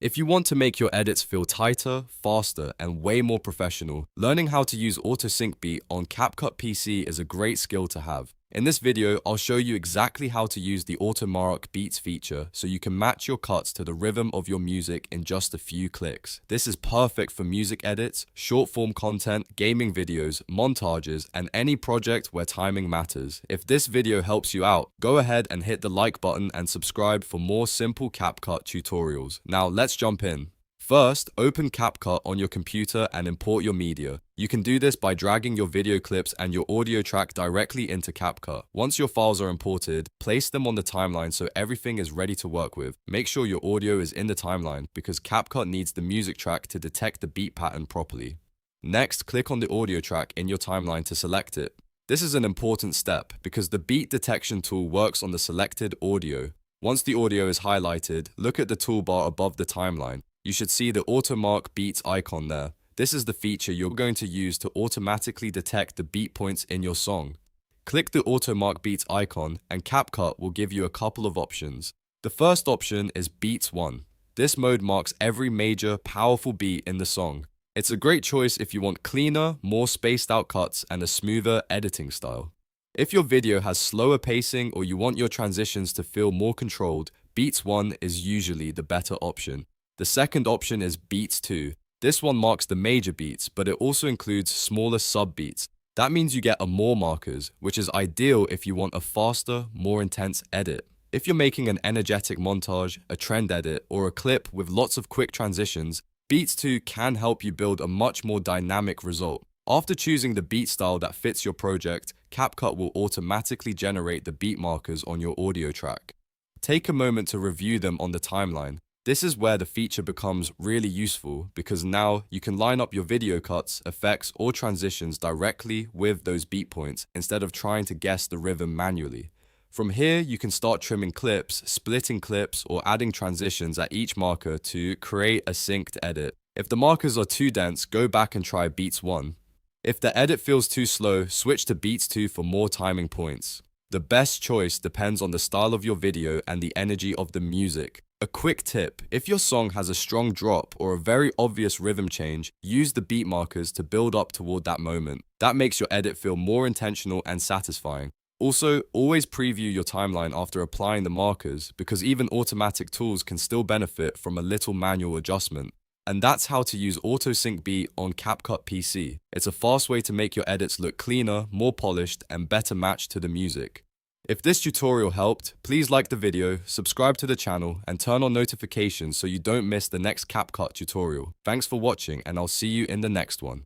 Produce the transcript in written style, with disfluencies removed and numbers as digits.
If you want to make your edits feel tighter, faster, and way more professional, learning how to use AutoSync Beat on CapCut PC is a great skill to have. In this video, I'll show you exactly how to use the Auto-Mark Beats feature so you can match your cuts to the rhythm of your music in just a few clicks. This is perfect for music edits, short-form content, gaming videos, montages, and any project where timing matters. If this video helps you out, go ahead and hit the like button and subscribe for more simple CapCut tutorials. Now let's jump in. First, open CapCut on your computer and import your media. You can do this by dragging your video clips and your audio track directly into CapCut. Once your files are imported, place them on the timeline so everything is ready to work with. Make sure your audio is in the timeline because CapCut needs the music track to detect the beat pattern properly. Next, click on the audio track in your timeline to select it. This is an important step because the beat detection tool works on the selected audio. Once the audio is highlighted, look at the toolbar above the timeline. You should see the Auto-Mark Beats icon there. This is the feature you're going to use to automatically detect the beat points in your song. Click the Auto-Mark Beats icon and CapCut will give you a couple of options. The first option is Beats 1. This mode marks every major, powerful beat in the song. It's a great choice if you want cleaner, more spaced out cuts and a smoother editing style. If your video has slower pacing or you want your transitions to feel more controlled, Beats 1 is usually the better option. The second option is Beats 2. This one marks the major beats, but it also includes smaller sub-beats. That means you get more markers, which is ideal if you want a faster, more intense edit. If you're making an energetic montage, a trend edit, or a clip with lots of quick transitions, Beats 2 can help you build a much more dynamic result. After choosing the beat style that fits your project, CapCut will automatically generate the beat markers on your audio track. Take a moment to review them on the timeline. This is where the feature becomes really useful because now you can line up your video cuts, effects, or transitions directly with those beat points instead of trying to guess the rhythm manually. From here, you can start trimming clips, splitting clips, or adding transitions at each marker to create a synced edit. If the markers are too dense, go back and try Beats 1. If the edit feels too slow, switch to Beats 2 for more timing points. The best choice depends on the style of your video and the energy of the music. A quick tip, if your song has a strong drop or a very obvious rhythm change, use the beat markers to build up toward that moment. That makes your edit feel more intentional and satisfying. Also, always preview your timeline after applying the markers because even automatic tools can still benefit from a little manual adjustment. And that's how to use AutoSync Beat on CapCut PC. It's a fast way to make your edits look cleaner, more polished, and better matched to the music. If this tutorial helped, please like the video, subscribe to the channel, and turn on notifications so you don't miss the next CapCut tutorial. Thanks for watching, and I'll see you in the next one.